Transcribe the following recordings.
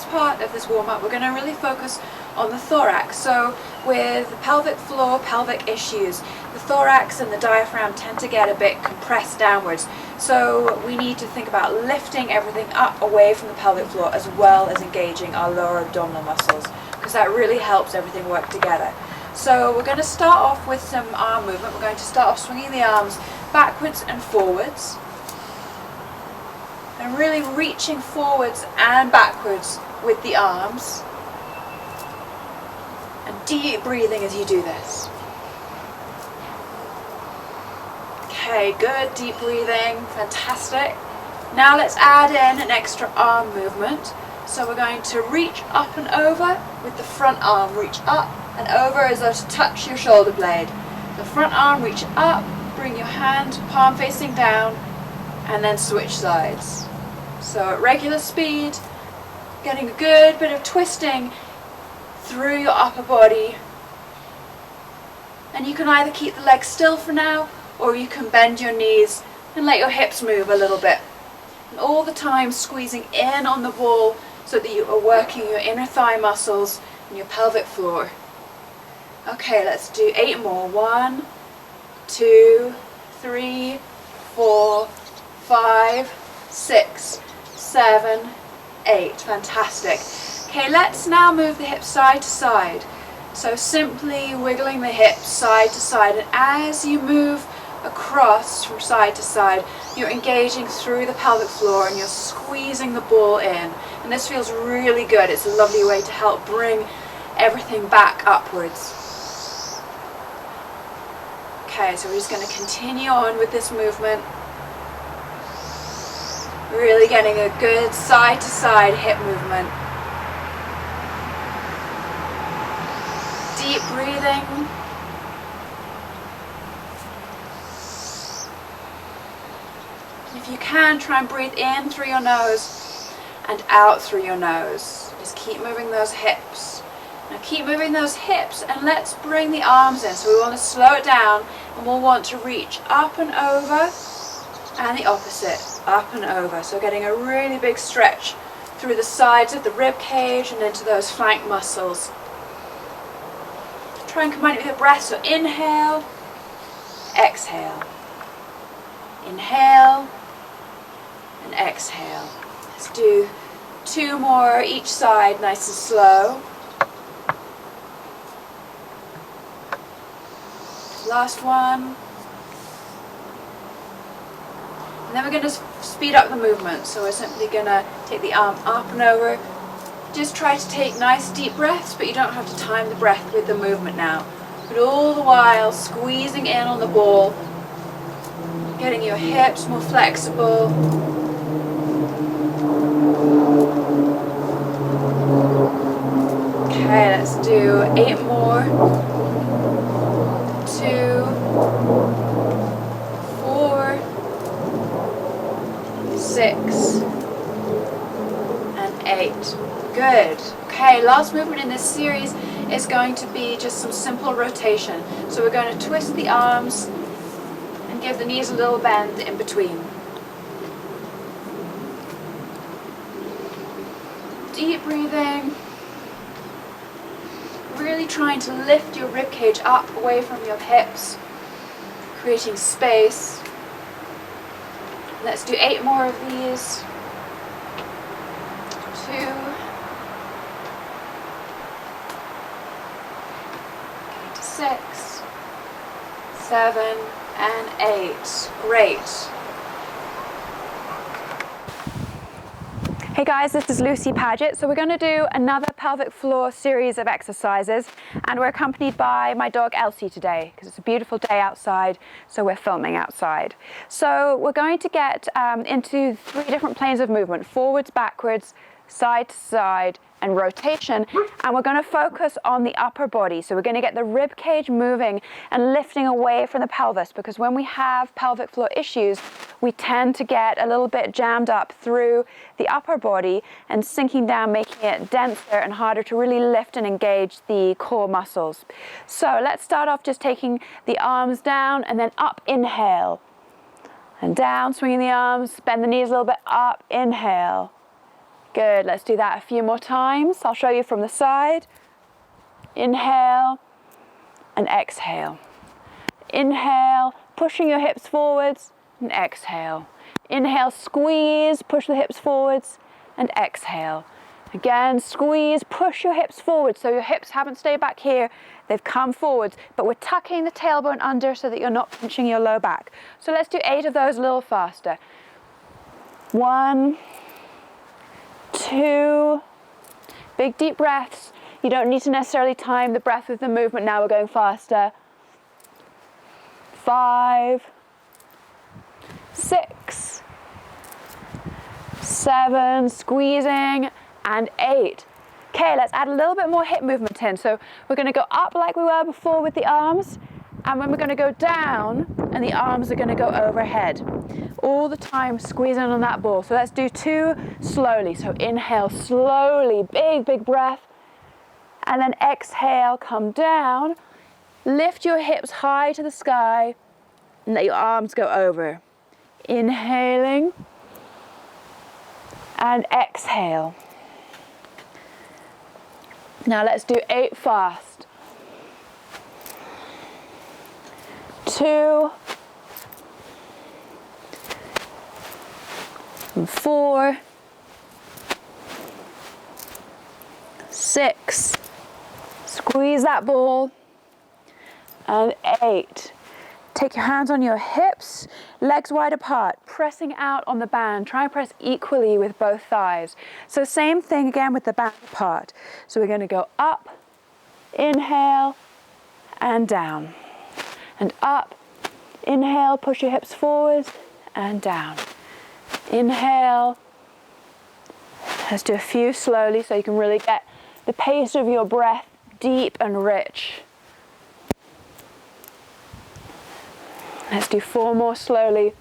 part of this warm-up, we're going to really focus on the thorax. So with pelvic floor, pelvic issues, the thorax and the diaphragm tend to get a bit compressed downwards. So we need to think about lifting everything up away from the pelvic floor as well as engaging our lower abdominal muscles, because that really helps everything work together. So we're going to start off with some arm movement. We're going to start off swinging the arms backwards and forwards, and really reaching forwards and backwards with the arms, and deep breathing as you do this. Okay, good, deep breathing, fantastic. Now let's add in an extra arm movement. So we're going to reach up and over with the front arm, reach up and over as though to touch your shoulder blade. The front arm, reach up, bring your hand, palm facing down, and then switch sides. So at regular speed, getting a good bit of twisting through your upper body. And you can either keep the legs still for now, or you can bend your knees and let your hips move a little bit. And all the time squeezing in on the ball so that you are working your inner thigh muscles and your pelvic floor. Okay, let's do 8 more. 1, 2, 3, 4, 5, 6, 7, 8. Fantastic. Okay, let's now move the hips side to side. So simply wiggling the hips side to side, and as you move across from side to side, you're engaging through the pelvic floor and you're squeezing the ball in. And this feels really good. It's a lovely way to help bring everything back upwards. Okay, so we're just going to continue on with this movement. Really getting a good side to side hip movement. Deep breathing. If you can, try and breathe in through your nose and out through your nose. Just keep moving those hips. Now keep moving those hips, and let's bring the arms in. So we want to slow it down, and we'll want to reach up and over, and the opposite, up and over. So getting a really big stretch through the sides of the rib cage and into those flank muscles. Try and combine it with your breath. So inhale, exhale. Inhale and exhale. Let's do 2 more each side, nice and slow. Last one. And then we're going to speed up the movement. So we're simply going to take the arm up and over. Just try to take nice deep breaths, but you don't have to time the breath with the movement now. But all the while squeezing in on the ball, getting your hips more flexible. Okay, let's do 8 more. 2, 4, 6, and 8. Good. Okay, last movement in this series is going to be just some simple rotation. So we're going to twist the arms and give the knees a little bend in between. Deep breathing. Really trying to lift your rib cage up away from your hips, creating space. Let's do 8 more of these. 2. Okay, to 6, 7, and 8. Great. Hey guys, this is Lucy Paget. So we're going to do another pelvic floor series of exercises, and we're accompanied by my dog Elsie today because it's a beautiful day outside, so we're filming outside. So we're going to get into 3 different planes of movement: forwards, backwards, side to side, and rotation, and we're going to focus on the upper body. So we're going to get the rib cage moving and lifting away from the pelvis, because when we have pelvic floor issues, we tend to get a little bit jammed up through the upper body and sinking down, making it denser and harder to really lift and engage the core muscles. So let's start off just taking the arms down and then up, inhale, and down, swinging the arms, bend the knees a little bit, up, inhale, Good, let's do that a few more times. I'll show you from the side. Inhale and exhale. Inhale, pushing your hips forwards, and exhale. Inhale, squeeze, push the hips forwards, and exhale. Again, squeeze, push your hips forward, so your hips haven't stayed back here, they've come forwards, but we're tucking the tailbone under so that you're not pinching your low back. So let's do 8 of those a little faster. 1, 2, big deep breaths. You don't need to necessarily time the breath with the movement now, we're going faster. 5, 6, 7, squeezing, and 8. Okay, let's add a little bit more hip movement in. So we're going to go up like we were before with the arms, and then we're going to go down, and the arms are going to go overhead. All the time squeezing on that ball. So let's do 2 slowly. So inhale slowly, big, big breath, and then exhale, come down, lift your hips high to the sky, and let your arms go over. Inhaling, and exhale. Now let's do 8 fast. 2, 4, 6, squeeze that ball, and 8. Take your hands on your hips, legs wide apart, pressing out on the band. Try and press equally with both thighs. So same thing again with the band apart. So we're going to go up, inhale, and down. And up, inhale, push your hips forward, and down. Inhale. Let's do a few slowly so you can really get the pace of your breath deep and rich. Let's do 4 more slowly.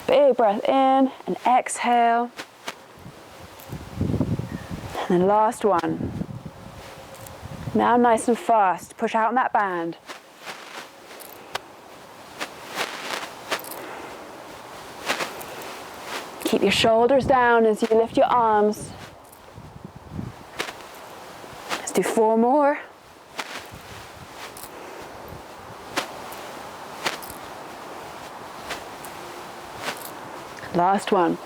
Big breath in and exhale. And then last one. Now nice and fast. Push out on that band. Keep your shoulders down as you lift your arms. Let's do 4 more. Last one.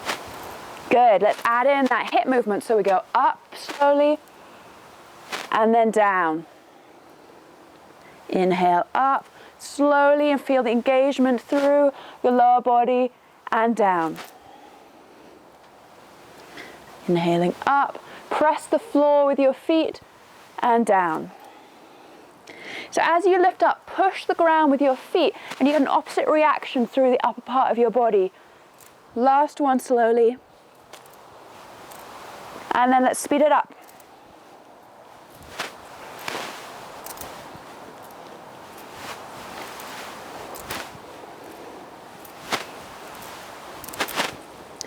Good. Let's add in that hip movement. So we go up slowly and then down. Inhale up slowly and feel the engagement through your lower body and down. Inhaling up, press the floor with your feet and down. So as you lift up, push the ground with your feet and you get an opposite reaction through the upper part of your body. Last one slowly. And then let's speed it up.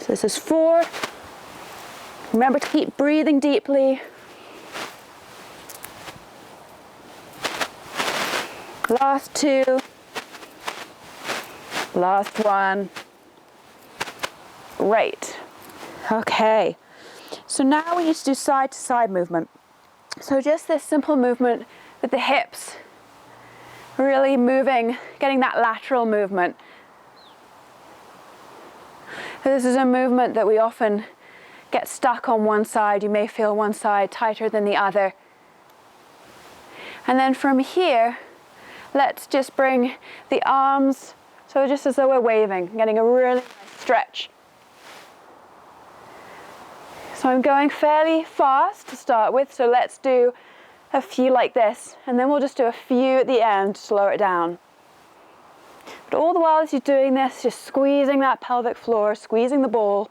So this is 4. Remember to keep breathing deeply. Last 2. Last one. Great. Okay. So now we need to do side to side movement. So just this simple movement with the hips really moving, getting that lateral movement. So this is a movement that we often get stuck on one side. You may feel one side tighter than the other. And then from here, let's just bring the arms, so just as though we're waving, getting a really nice stretch. So I'm going fairly fast to start with, so let's do a few like this, and then we'll just do a few at the end to slow it down. But all the while as you're doing this, just squeezing that pelvic floor, squeezing the ball,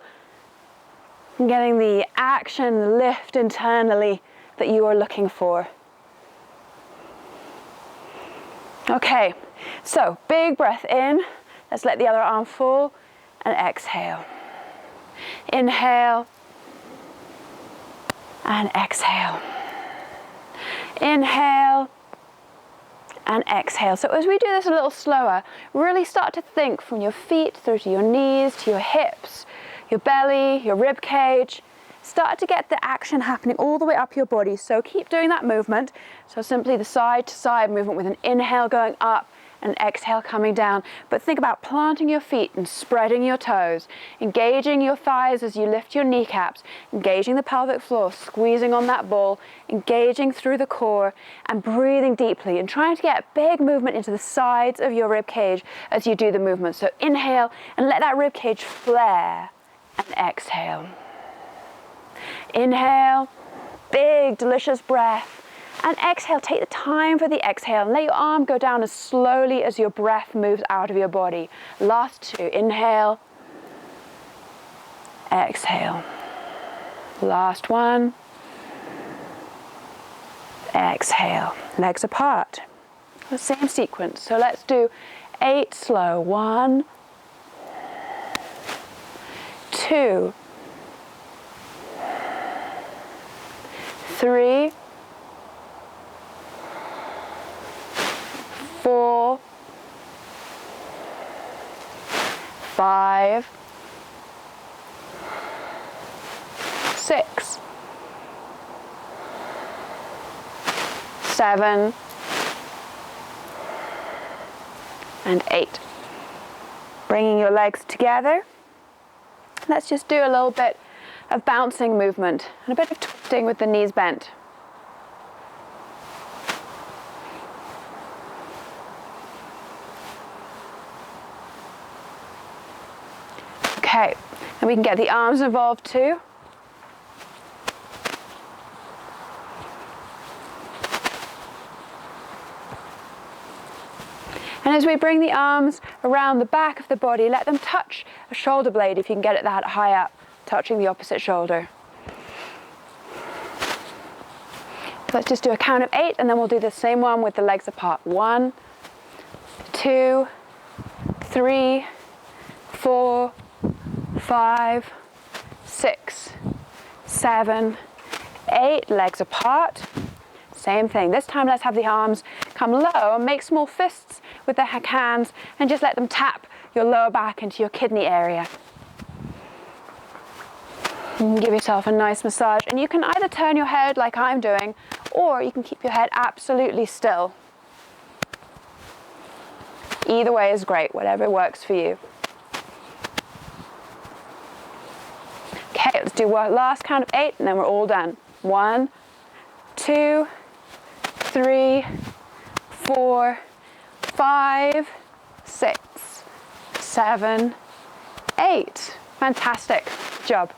and getting the action, the lift internally that you are looking for. Okay, so big breath in. Let's let the other arm fall and exhale. Inhale and exhale. Inhale and exhale. So as we do this a little slower, really start to think from your feet through to your knees, to your hips, your belly, your rib cage. Start to get the action happening all the way up your body. So keep doing that movement. So simply the side to side movement with an inhale going up and exhale coming down. But think about planting your feet and spreading your toes, engaging your thighs as you lift your kneecaps, engaging the pelvic floor, squeezing on that ball, engaging through the core and breathing deeply and trying to get a big movement into the sides of your rib cage as you do the movement. So inhale and let that rib cage flare and exhale. Inhale, big delicious breath. And exhale, take the time for the exhale and let your arm go down as slowly as your breath moves out of your body. Last two, inhale, exhale. Last one, exhale. Legs apart. The same sequence. So let's do 8 slow. 1, 2, 3, 4, 5, 6, 7, and 8. Bringing your legs together. Let's just do a little bit of bouncing movement and a bit of twisting with the knees bent. Okay, and we can get the arms involved too. And as we bring the arms around the back of the body, let them touch a shoulder blade if you can get it that high up, touching the opposite shoulder. Let's just do a count of 8 and then we'll do the same one with the legs apart. 1, 2, 3, 4, 5, 6, 7, 8, legs apart. Same thing. This time let's have the arms come low and make small fists with the hands and just let them tap your lower back into your kidney area. And give yourself a nice massage. And you can either turn your head like I'm doing, or you can keep your head absolutely still. Either way is great, whatever works for you. Okay, let's do one last count of 8 and then we're all done. 1, 2, 3, 4, 5, 6, 7, 8. Fantastic. Good job.